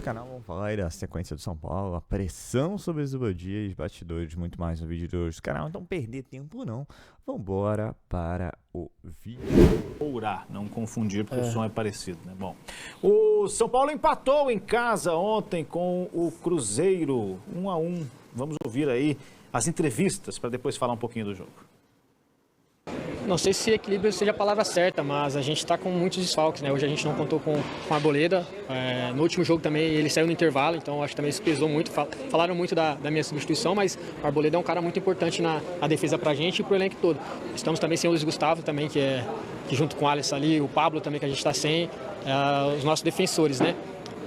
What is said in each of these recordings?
do canal, vamos falar aí da sequência do São Paulo, a pressão sobre os Zubeldia, bastidores, muito mais no vídeo de hoje do canal, então perder tempo não, vambora para o vídeo. Ourá, não confundir porque o som é parecido, né? Bom, o São Paulo empatou em casa ontem com o Cruzeiro, 1-1. Vamos ouvir aí as entrevistas para depois falar um pouquinho do jogo. Não sei se equilíbrio seja a palavra certa, mas a gente está com muitos desfalques, né? Hoje a gente não contou com a Arboleda. No último jogo também ele saiu no intervalo, então acho que também isso pesou muito. Falaram muito da minha substituição, mas o Arboleda é um cara muito importante na defesa pra gente e pro elenco todo. Estamos também sem o Luiz Gustavo também, que junto com o Alisson ali, o Pablo também que a gente está sem, os nossos defensores, né?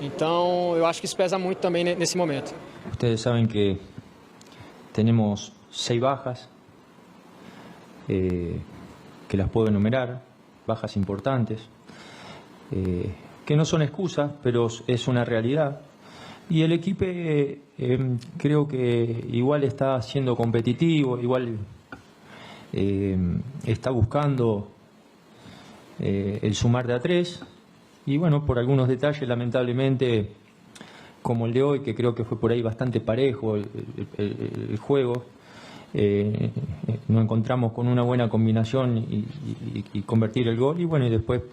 Então eu acho que isso pesa muito também nesse momento. Ustedes saben que tenemos 6 bajas. Que las puedo enumerar, bajas importantes, que no son excusas, pero es una realidad. Y el equipo creo que igual está siendo competitivo, igual está buscando el sumar de a 3. Y bueno, por algunos detalles, lamentablemente, como el de hoy, que creo que fue por ahí bastante parejo el juego, nos encontramos con una buena combinación y convertir el gol y bueno, y después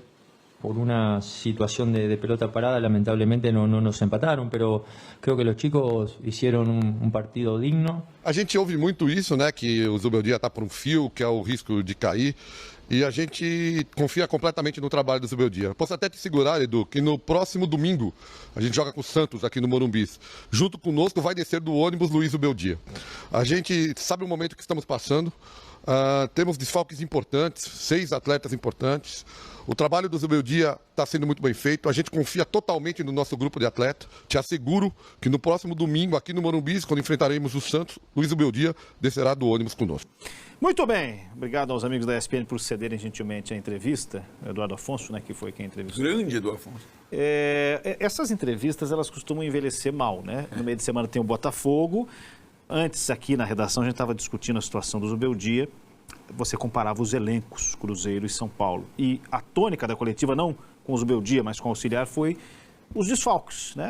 por una situación de pelota parada lamentablemente no nos empataram, pero creo que los chicos hicieron um partido digno. A gente ouve muito isso, né, que o Zubeldia está por um fio, que é o risco de cair, e a gente confia completamente no trabalho do Zubeldia. Posso até te segurar, Edu, que no próximo domingo a gente joga com o Santos aqui no Morumbi. Junto conosco vai descer do ônibus Luiz Zubeldia. A gente sabe o momento que estamos passando, temos desfalques importantes, 6 atletas importantes. O trabalho do Zubeldia está sendo muito bem feito, a gente confia totalmente no nosso grupo de atletas. Te asseguro que no próximo domingo, aqui no Morumbi, quando enfrentaremos o Santos, Luiz Zubeldia descerá do ônibus conosco. Muito bem, obrigado aos amigos da ESPN por cederem gentilmente a entrevista. Eduardo Afonso, né, que foi quem entrevistou. Grande Eduardo Afonso. Essas entrevistas, elas costumam envelhecer mal, né? No meio de semana tem o Botafogo. Antes, aqui na redação, a gente estava discutindo a situação do Zubeldia. Você comparava os elencos, Cruzeiro e São Paulo. E a tônica da coletiva, não com o Zubeldia, mas com o auxiliar, foi os desfalques, né?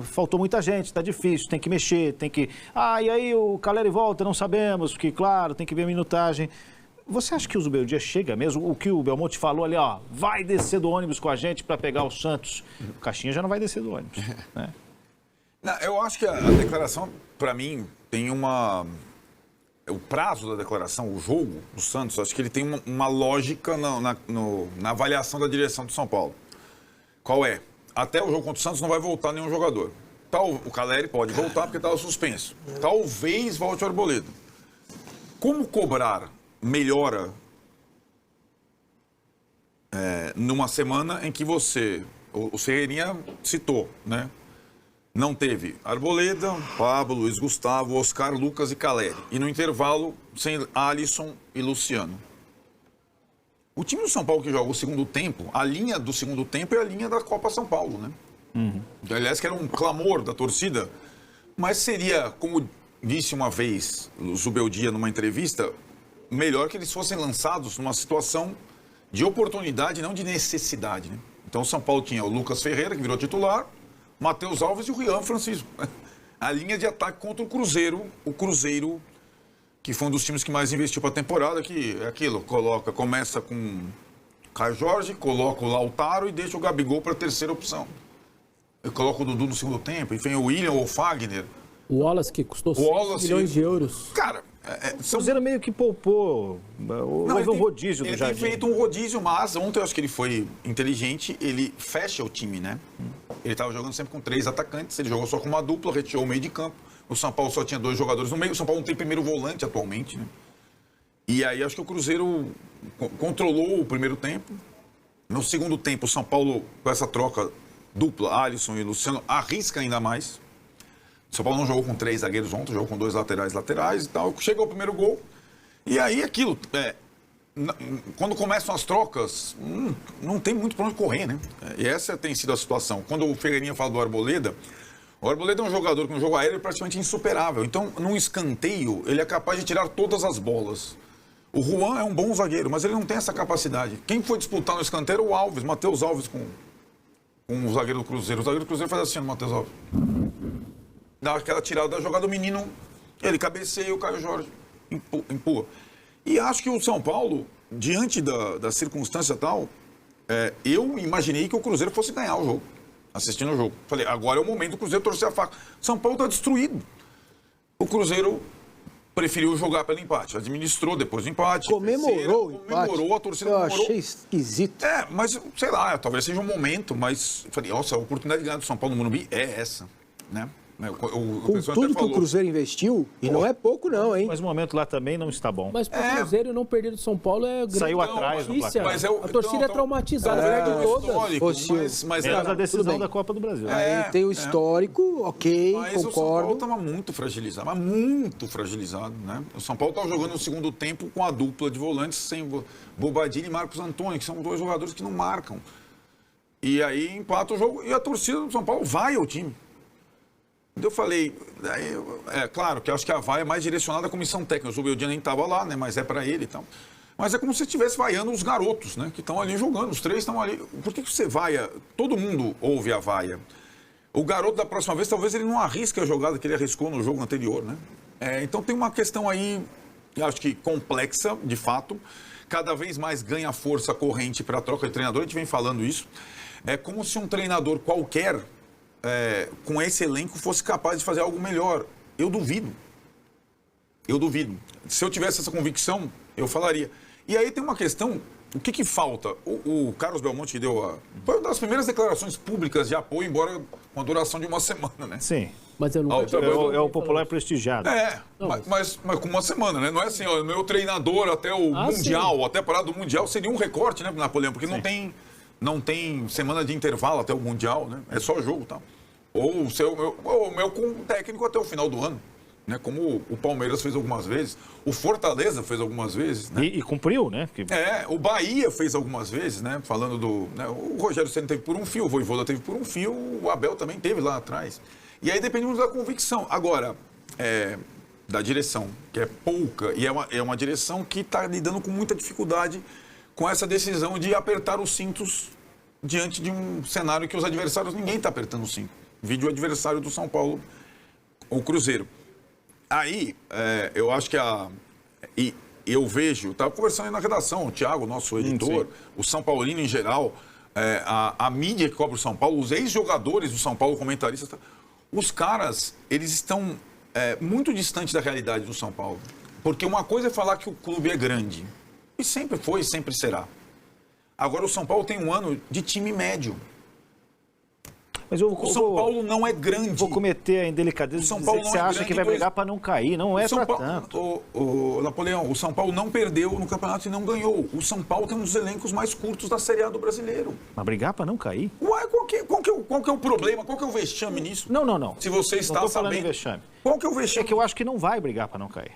Faltou muita gente, está difícil, tem que mexer, tem que... e aí o Caleri volta, não sabemos, porque, claro, tem que ver a minutagem. Você acha que o Zubeldia chega mesmo? O que o Belmonte falou ali, vai descer do ônibus com a gente para pegar o Santos. O Caixinha já não vai descer do ônibus, né? Não, eu acho que a declaração, para mim, tem uma... O prazo da declaração, o jogo do Santos, acho que ele tem uma lógica na avaliação da direção do São Paulo. Qual é? Até o jogo contra o Santos não vai voltar nenhum jogador. O Caleri pode voltar porque estava suspenso. Talvez volte o Arboleda. Como cobrar melhora numa semana em que o Ferreirinha citou, né? Não teve Arboleda, Pablo, Luiz Gustavo, Oscar, Lucas e Caleri. E no intervalo, sem Alisson e Luciano. O time do São Paulo que joga o segundo tempo, a linha do segundo tempo é a linha da Copa São Paulo, né? Aliás, que era um clamor da torcida, mas seria, como disse uma vez o Zubeldia numa entrevista, melhor que eles fossem lançados numa situação de oportunidade, não de necessidade, né? Então o São Paulo tinha o Lucas Ferreira, que virou titular, Matheus Alves e o Rian Francisco. A linha de ataque contra o Cruzeiro, que foi um dos times que mais investiu para a temporada, que é aquilo, começa com Caio Jorge, coloca o Lautaro e deixa o Gabigol para a terceira opção. Eu coloco o Dudu no segundo tempo, enfim, o William ou o Fagner. O Wallace, que custou 6 milhões de euros. Cara, o Cruzeiro meio que poupou, houve um rodízio do Jardim. Ele tem feito um rodízio, mas ontem eu acho que ele foi inteligente, ele fecha o time, né? Ele estava jogando sempre com 3 atacantes, ele jogou só com uma dupla, retirou o meio de campo. O São Paulo só tinha 2 jogadores no meio, o São Paulo não tem primeiro volante atualmente, né? E aí acho que o Cruzeiro controlou o primeiro tempo. No segundo tempo, o São Paulo, com essa troca dupla, Alisson e Luciano, arrisca ainda mais. O São Paulo não jogou com 3 zagueiros ontem, jogou com 2 laterais e tal. Chegou o primeiro gol. E aí aquilo, quando começam as trocas, não tem muito para onde correr, né? E essa tem sido a situação. Quando o Ferreirinha fala do Arboleda, o Arboleda é um jogador que no jogo aéreo é praticamente insuperável. Então, num escanteio, ele é capaz de tirar todas as bolas. O Juan é um bom zagueiro, mas ele não tem essa capacidade. Quem foi disputar no escanteio era o Alves, Matheus Alves com o zagueiro do Cruzeiro. O zagueiro do Cruzeiro faz assim no Matheus Alves. Dá aquela tirada da jogada, o menino, ele cabeceia e o Caio Jorge empurra. E acho que o São Paulo, diante da circunstância tal, eu imaginei que o Cruzeiro fosse ganhar o jogo, assistindo o jogo. Falei, agora é o momento do Cruzeiro torcer a faca. São Paulo está destruído. O Cruzeiro preferiu jogar pelo empate, administrou depois do empate. Comemorou o empate. Comemorou, a torcida Eu comemorou. achei esquisito. Mas sei lá, talvez seja um momento, mas falei, nossa, a oportunidade de ganhar do São Paulo no Morumbi é essa, né? Com tudo que o Cruzeiro investiu, e não é pouco não, hein? Mas o momento lá também não está bom. Mas para o Cruzeiro não perder do São Paulo é grande Saiu atrás no notícia. placar. A torcida é traumatizada, perde todas. Mas Menos a decisão bem. da Copa do Brasil. Aí tem o histórico, ok, Mas o São concordo. Paulo estava muito fragilizado, né? O São Paulo estava jogando no segundo tempo com a dupla de volantes, sem Bobadilha e Marcos Antônio, que são dois jogadores que não marcam. E aí empata o jogo e a torcida do São Paulo vai ao time. Eu falei, claro que acho que a vaia é mais direcionada à comissão técnica. O Zubeldia nem estava lá, né? Mas é para ele e tal. Mas é como se estivesse vaiando os garotos, né? Que estão ali jogando, os três estão ali. Por que você vaia? Todo mundo ouve a vaia. O garoto da próxima vez, talvez ele não arrisque a jogada que ele arriscou no jogo anterior, né? Então tem uma questão aí, acho que complexa, de fato. Cada vez mais ganha força corrente para a troca de treinador. A gente vem falando isso. É como se um treinador qualquer, com esse elenco, fosse capaz de fazer algo melhor. Eu duvido. Se eu tivesse essa convicção, eu falaria. E aí tem uma questão, o que falta? O Carlos Belmonte deu foi uma das primeiras declarações públicas de apoio, embora com a duração de uma semana, né? Sim. Mas eu nunca É o popular prestigiado. Mas com uma semana, né? Não é assim, ó, meu treinador até o Mundial, sim. até a parada do Mundial, seria um recorte, né, Napoleão? Porque não tem semana de intervalo até o Mundial, né? É só jogo, tá? Ou o meu com o técnico até o final do ano, né? Como o Palmeiras fez algumas vezes, o Fortaleza fez algumas vezes, né? E cumpriu, né? O Bahia fez algumas vezes, né? Falando do... Né? O Rogério Ceni teve por um fio, o Vojvoda teve por um fio, o Abel também teve lá atrás. E aí depende muito da convicção. Agora, da direção, que é pouca, e é uma direção que está lidando com muita dificuldade com essa decisão de apertar os cintos diante de um cenário que os adversários, ninguém está apertando o cinto. Vídeo adversário do São Paulo, o Cruzeiro. Aí, eu acho que e eu vejo, estava conversando aí na redação, o Thiago, nosso editor, o São Paulino em geral, a mídia que cobre o São Paulo, os ex-jogadores do São Paulo, comentaristas, os caras, eles estão muito distantes da realidade do São Paulo. Porque uma coisa é falar que o clube é grande, e sempre foi e sempre será. Agora o São Paulo tem um ano de time médio. Mas o São Paulo não é grande. Vou cometer a indelicadeza de dizer que você acha que vai brigar para não cair. Não é para tanto. Napoleão, o São Paulo não perdeu no campeonato e não ganhou. O São Paulo tem um dos elencos mais curtos da Série A do brasileiro. Mas brigar para não cair? Ué, qual que é o problema? Qual que é o vexame nisso? Não. Se você está não tô falando sabendo... em vexame. Qual que é o vexame? É que eu acho que não vai brigar para não cair.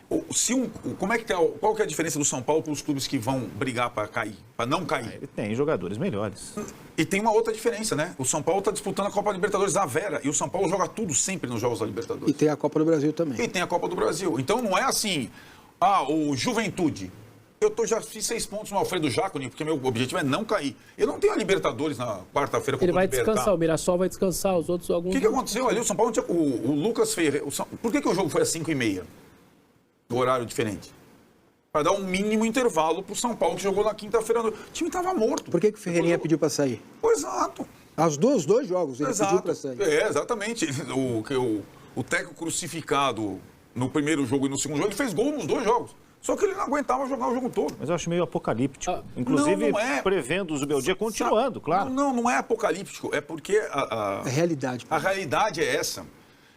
Qual que é a diferença do São Paulo para os clubes que vão brigar para cair, para não cair? Ele tem jogadores melhores. E tem uma outra diferença, né? O São Paulo está disputando a Copa Libertadores à Vera e o São Paulo joga tudo sempre nos Jogos da Libertadores. E tem a Copa do Brasil também. E tem a Copa do Brasil. Então não é assim, o Juventude. Já fiz 6 pontos no Alfredo Jaconi, porque meu objetivo é não cair. Eu não tenho a Libertadores na quarta-feira. Ele vai descansar, o Mirassol vai descansar, os outros alguns... O que aconteceu ali? O São Paulo tinha... O Lucas Ferreira... Por que o jogo foi às 5h30? Do horário diferente? Para dar um mínimo intervalo para o São Paulo, que jogou na quinta-feira. O time estava morto. Por que o Ferreirinha pediu para sair? Exato. Os dois jogos ele pediu para sair. Exatamente. O técnico crucificado no primeiro jogo e no segundo jogo, ele fez gol nos 2 jogos. Só que ele não aguentava jogar o jogo todo. Mas eu acho meio apocalíptico. Inclusive, prevendo o Zubeldia continuando, claro. Não é apocalíptico. É porque a realidade. A realidade é essa.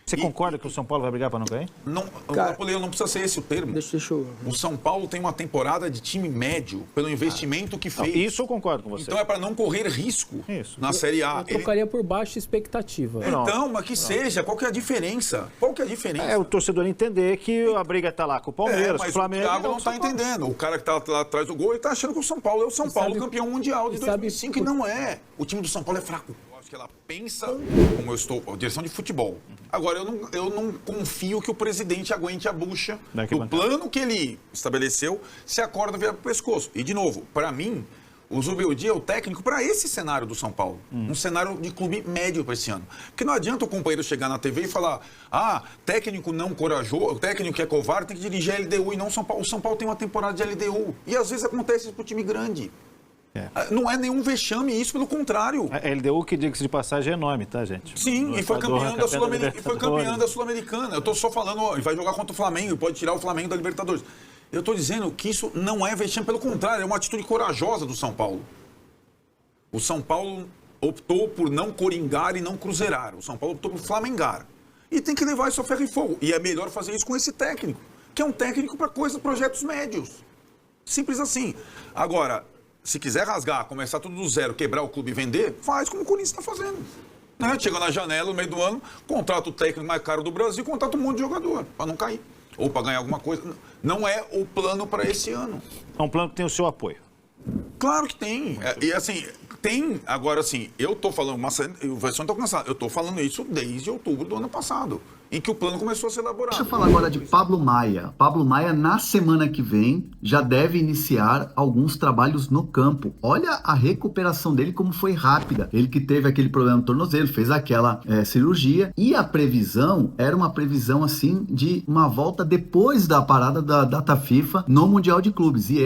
Você concorda que o São Paulo vai brigar para não cair? Não, Napoleão, não precisa ser esse o termo. Deixa eu... O São Paulo tem uma temporada de time médio pelo investimento que fez. Isso eu concordo com você. Então é para não correr risco na Série A. Eu trocaria por baixa expectativa. Então, mas que seja. Qual que é a diferença? É o torcedor entender que a briga está lá com o Palmeiras, com o Flamengo. O Thiago não está entendendo. O cara que está lá atrás do gol, ele está achando que o São Paulo é o São Paulo campeão mundial de 2005 e não é. O time do São Paulo é fraco. Que ela pensa como eu estou, a direção de futebol. Agora, eu não confio que o presidente aguente a bucha do plano que ele estabeleceu se a corda vier para o pescoço. E, de novo, para mim, O Zubeldia é o técnico para esse cenário do São Paulo. Um cenário de clube médio para esse ano. Porque não adianta o companheiro chegar na TV e falar: técnico não corajoso, técnico que é covarde tem que dirigir a LDU e não o São Paulo. O São Paulo tem uma temporada de LDU. E às vezes acontece isso pro time grande. Não é nenhum vexame isso, pelo contrário. A LDU, que diga-se de passagem, é enorme, tá, gente? Sim, e foi campeão da Sul-Americana. Eu tô só falando, ele vai jogar contra o Flamengo, pode tirar o Flamengo da Libertadores. Eu estou dizendo que isso não é vexame, pelo contrário, é uma atitude corajosa do São Paulo. O São Paulo optou por não coringar e não cruzeirar. O São Paulo optou por flamengar. E tem que levar isso a ferro e fogo. E é melhor fazer isso com esse técnico, que é um técnico para projetos médios. Simples assim. Agora, se quiser rasgar, começar tudo do zero, quebrar o clube e vender, faz como o Corinthians está fazendo. Chega na janela, no meio do ano, contrata o técnico mais caro do Brasil, contrata um monte de jogador, para não cair. Ou para ganhar alguma coisa. Não é o plano para esse ano. É um plano que tem o seu apoio. Claro que tem. E assim, tem. Agora, assim, eu estou falando, eu estou falando isso desde outubro do ano passado, em que o plano começou a ser elaborado. Deixa eu falar agora de Pablo Maia. Pablo Maia, na semana que vem, já deve iniciar alguns trabalhos no campo. Olha a recuperação dele, como foi rápida. Ele que teve aquele problema no tornozelo, fez aquela cirurgia, e a previsão era uma previsão, assim, de uma volta depois da parada da data FIFA no Mundial de Clubes. E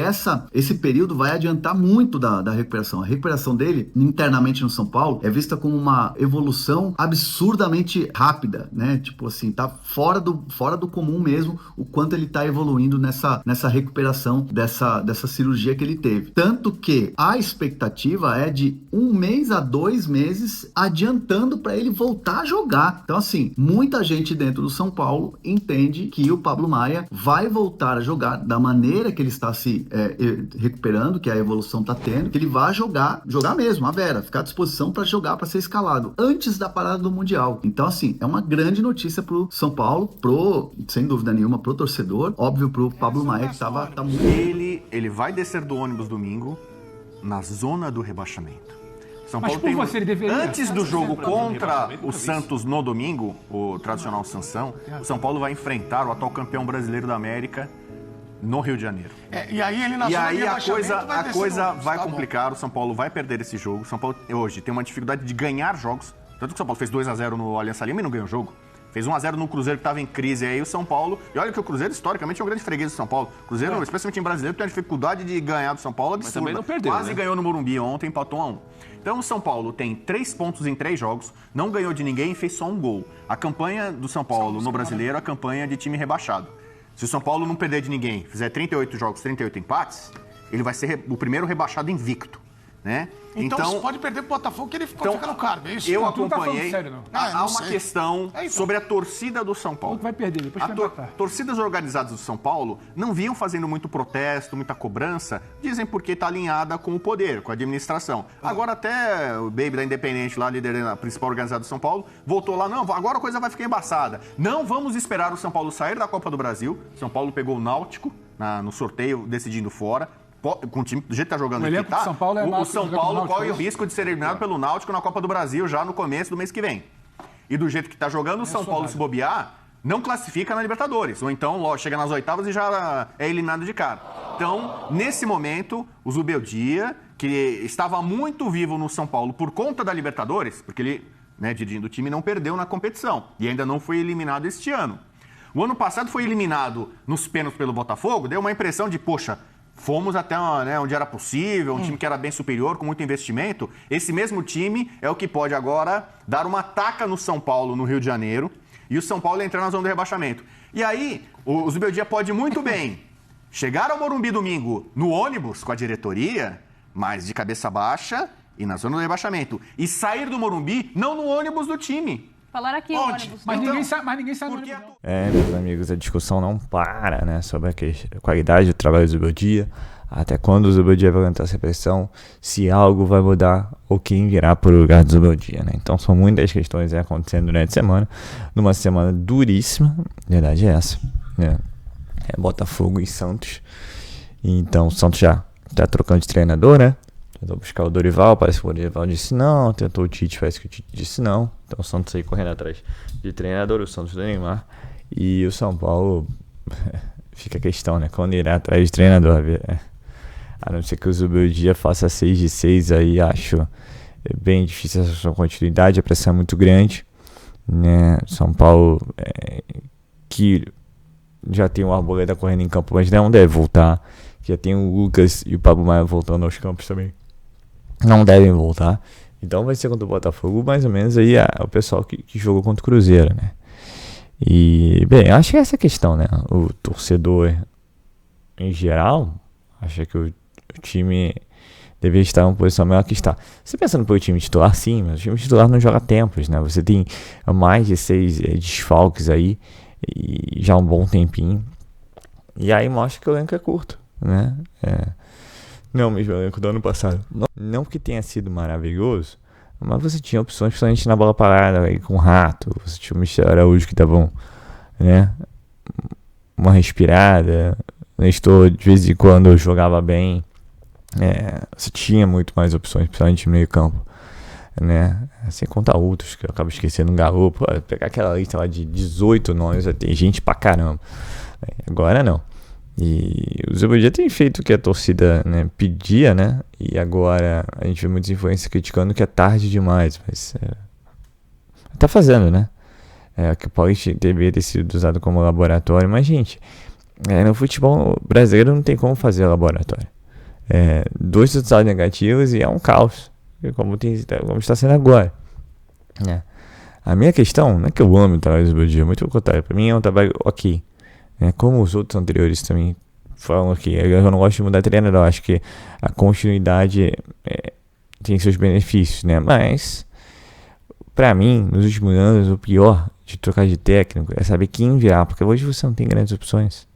esse período vai adiantar muito da recuperação. A recuperação dele, internamente no São Paulo, é vista como uma evolução absurdamente rápida, né? Tipo assim, tá fora do comum mesmo o quanto ele tá evoluindo nessa recuperação dessa cirurgia que ele teve. Tanto que a expectativa é de 1 mês a 2 meses adiantando para ele voltar a jogar. Então, assim, muita gente dentro do São Paulo entende que o Pablo Maia vai voltar a jogar da maneira que ele está se recuperando, que a evolução tá tendo, que ele vai jogar mesmo, a Vera, ficar à disposição para jogar, para ser escalado antes da parada do Mundial. Então, assim, é uma grande notícia pro São Paulo, sem dúvida nenhuma, pro torcedor, óbvio pro Pablo Maia, que tá muito... Ele vai descer do ônibus domingo na zona do rebaixamento. São Paulo antes do jogo contra o Santos no domingo, o tradicional Sansão, o São Paulo vai enfrentar o atual campeão brasileiro da América no Rio de Janeiro. E aí a coisa vai complicar, o São Paulo vai perder esse jogo. O São Paulo hoje tem uma dificuldade de ganhar jogos, tanto que o São Paulo fez 2-0 no Aliança Lima e não ganhou o jogo. Fez 1-0 no Cruzeiro, que estava em crise aí, o São Paulo... E olha que o Cruzeiro, historicamente, é um grande freguês do São Paulo. O Cruzeiro, especialmente em brasileiro, tem uma dificuldade de ganhar do São Paulo absurda. Mas também não perdeu, quase ganhou no Morumbi ontem, empatou 1-1. Então, o São Paulo tem 3 pontos em 3 jogos, não ganhou de ninguém e fez só um gol. A campanha do São Paulo no brasileiro é a campanha de time rebaixado. Se o São Paulo não perder de ninguém, fizer 38 jogos, 38 empates, ele vai ser o primeiro rebaixado invicto. Né? Então pode perder pro Botafogo, que ele fica no cargo, é isso? Eu acompanhei. Há uma questão sobre a torcida do São Paulo. Vai perder, depois torcidas organizadas do São Paulo não vinham fazendo muito protesto, muita cobrança, dizem porque está alinhada com o poder, com a administração. Agora até o Baby da Independente, lá, líder da principal organizada do São Paulo, voltou lá, não, agora a coisa vai ficar embaçada. Não vamos esperar o São Paulo sair da Copa do Brasil. São Paulo pegou o Náutico no sorteio, decidindo fora. Com o time do jeito que tá jogando aqui, tá? São Paulo o São Paulo corre o risco de ser eliminado pelo Náutico na Copa do Brasil já no começo do mês que vem. E do jeito que tá jogando, o São Paulo, se bobear, não classifica na Libertadores. Ou então, chega nas oitavas e já é eliminado de cara. Então, nesse momento, o Zubeldia, que estava muito vivo no São Paulo por conta da Libertadores, porque ele, dirigindo o time, não perdeu na competição. E ainda não foi eliminado este ano. O ano passado foi eliminado nos pênaltis pelo Botafogo, deu uma impressão de, poxa, fomos até onde era possível, um time que era bem superior, com muito investimento. Esse mesmo time é o que pode agora dar uma taca no São Paulo, no Rio de Janeiro, e o São Paulo entrar na zona do rebaixamento. E aí, o Zubeldia pode muito bem chegar ao Morumbi domingo no ônibus com a diretoria, mas de cabeça baixa e na zona do rebaixamento. E sair do Morumbi não no ônibus do time. Falaram aqui, ônibus. Mas ninguém sabe no ônibus. Meus amigos, a discussão não para, né? Sobre a qualidade do trabalho do Zubeldia, até quando o Zubeldia vai aguentar essa pressão, se algo vai mudar ou quem virá para o lugar do Zubeldia, né? Então são muitas questões acontecendo durante a semana, numa semana duríssima, a verdade é essa, né? É Botafogo e Santos. Então o Santos já tá trocando de treinador, né? Tentou buscar o Dorival, parece que o Dorival disse não. Tentou o Tite, parece que o Tite disse não. Então o Santos aí correndo atrás de treinador, o Santos do Neymar. E o São Paulo, fica a questão, né? Quando irá atrás de treinador. A não ser que o Zubeldia faça 6 de 6 aí, acho bem difícil essa sua continuidade, a pressão é muito grande, né? São Paulo que já tem o Arboleda correndo em campo, mas não deve voltar. Já tem o Lucas e o Pablo Maia voltando aos campos também. Não devem voltar. Então vai ser contra o Botafogo, mais ou menos aí o pessoal que jogou contra o Cruzeiro, né? E, bem, acho que essa é a questão, né? O torcedor, em geral, acha que o time deveria estar em uma posição melhor que está. Você pensando pelo time titular, sim, mas o time titular não joga tempos, né? Você tem mais de 6 desfalques aí, e já há um bom tempinho. E aí mostra que o elenco é curto, né? Não mesmo o elenco do ano passado. Não que tenha sido maravilhoso, mas você tinha opções, principalmente na bola parada, aí, com o Rato. Você tinha o Michel Araújo que tá bom, né? Uma respirada. Nestor, de vez em quando, jogava bem. Você tinha muito mais opções, principalmente no meio campo, né? Sem contar outros, que eu acabo esquecendo, um Galo. Pô, pegar aquela lista lá de 18 nomes, tem gente pra caramba. Agora não. E o Zubeldia tem feito o que a torcida, né, pedia, né? E agora a gente vê muitas influências criticando que é tarde demais, mas tá fazendo, né? Que o Paulista deveria ter sido usado como laboratório, mas gente, no futebol brasileiro não tem como fazer laboratório. 2 resultados negativos e é um caos, como está sendo agora, né? A minha questão não é que eu amo o trabalho do Zubeldia, muito pelo contrário, pra mim é um trabalho ok. Como os outros anteriores também falam aqui, eu não gosto de mudar treinador, acho que a continuidade tem seus benefícios, né? Mas, pra mim, nos últimos anos, o pior de trocar de técnico é saber quem virar, porque hoje você não tem grandes opções.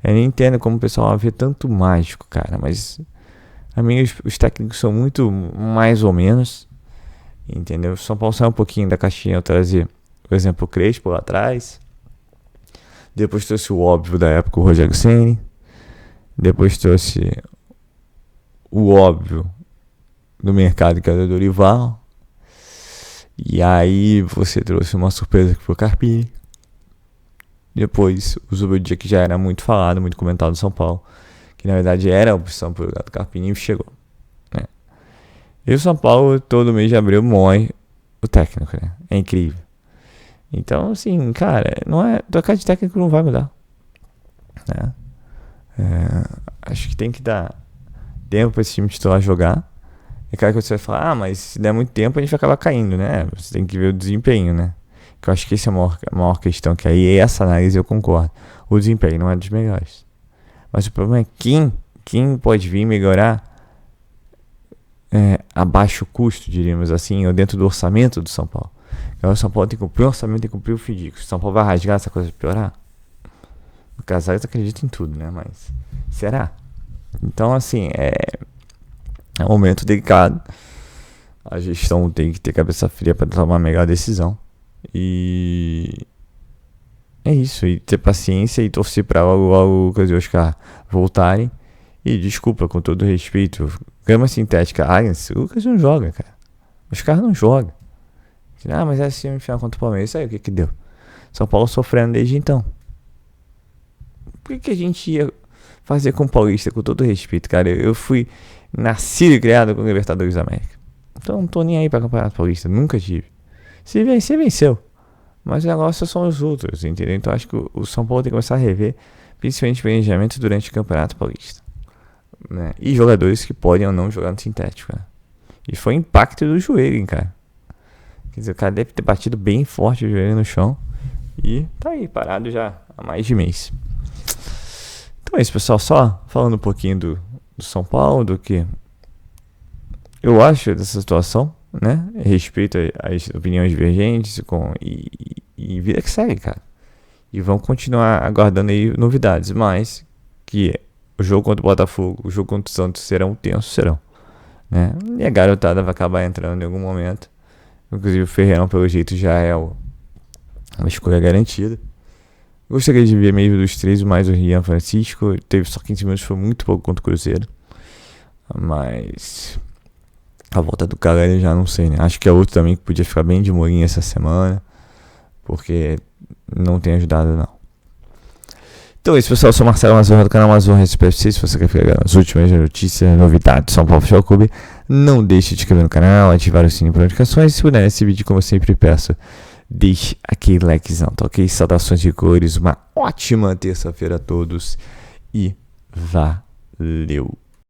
Eu nem entendo como o pessoal vê tanto mágico, cara, mas a mim os técnicos são muito mais ou menos, entendeu? São Paulo sai um pouquinho da caixinha ao trazer, por exemplo, o Crespo lá atrás. Depois trouxe o óbvio da época, o Rogério Ceni. Depois trouxe o óbvio do mercado, que era o Dorival. E aí você trouxe uma surpresa que foi o Carpini. Depois o Zubeldia, que já era muito falado, muito comentado no São Paulo, que na verdade era a opção pro lugar do Carpini, e chegou, né? E o São Paulo todo mês de abril morre o técnico, né? É incrível. Então, assim, cara, trocar de técnico não vai mudar, né? Acho que tem que dar tempo pra esse time titular jogar. É claro que você vai falar, mas se der muito tempo a gente vai acabar caindo, né? Você tem que ver o desempenho, né? Que eu acho que essa é a maior questão, que aí essa análise eu concordo. O desempenho não é dos melhores. Mas o problema é quem pode vir melhorar a baixo custo, diríamos assim, ou dentro do orçamento do São Paulo. O São Paulo tem que cumprir o orçamento, tem que cumprir o FDIC. O São Paulo vai rasgar essa coisa piorar? O Casares acredita em tudo, né? Mas será? Então, assim, é um momento delicado. A gestão tem que ter cabeça fria para tomar a melhor decisão. E é isso. E ter paciência e torcer para logo o Lucas e o Oscar voltarem. E desculpa, com todo respeito, grama sintética, Agnes, o Lucas não joga, cara. O Oscar não joga. Mas é assim, final contra o Palmeiras. Isso aí, o que deu? São Paulo sofrendo desde então. Por que a gente ia fazer com o Paulista, com todo respeito, cara? Eu fui nascido e criado com o Libertadores da América. Então não tô nem aí pra Campeonato Paulista. Nunca tive. Se vencer, venceu. Mas o negócio são os outros, entendeu? Então acho que o São Paulo tem que começar a rever, principalmente planejamento durante o Campeonato Paulista, né? E jogadores que podem ou não jogar no sintético, né? E foi impacto do joelho, hein, cara. Quer dizer, o cara deve ter batido bem forte o joelho no chão. E tá aí, parado já há mais de mês. Então é isso, pessoal. Só falando um pouquinho do São Paulo, do que eu acho dessa situação, né? Respeito às opiniões divergentes e vida que segue, cara. E vão continuar aguardando aí novidades. Mas que o jogo contra o Botafogo, o jogo contra o Santos serão tensos, né? E a garotada vai acabar entrando em algum momento. Inclusive o Ferreirão, pelo jeito, já é uma escolha garantida. Gostaria de ver mesmo dos três, mais o Rian Francisco. Teve só 15 minutos, foi muito pouco contra o Cruzeiro. Mas a volta do Caleri já não sei, né? Acho que é outro também que podia ficar bem de molinho essa semana, porque não tem ajudado, não. Então é isso, pessoal. Eu sou o Marcelo Mazorra do canal Mazorra SPFC. Se você quer ficar as últimas notícias, novidades do São Paulo Futebol Clube, não deixe de inscrever no canal, ativar o sininho para notificações. Se puder, esse vídeo, como eu sempre peço, deixe aquele likezão, tá ok? Saudações de cores, uma ótima terça-feira a todos e valeu!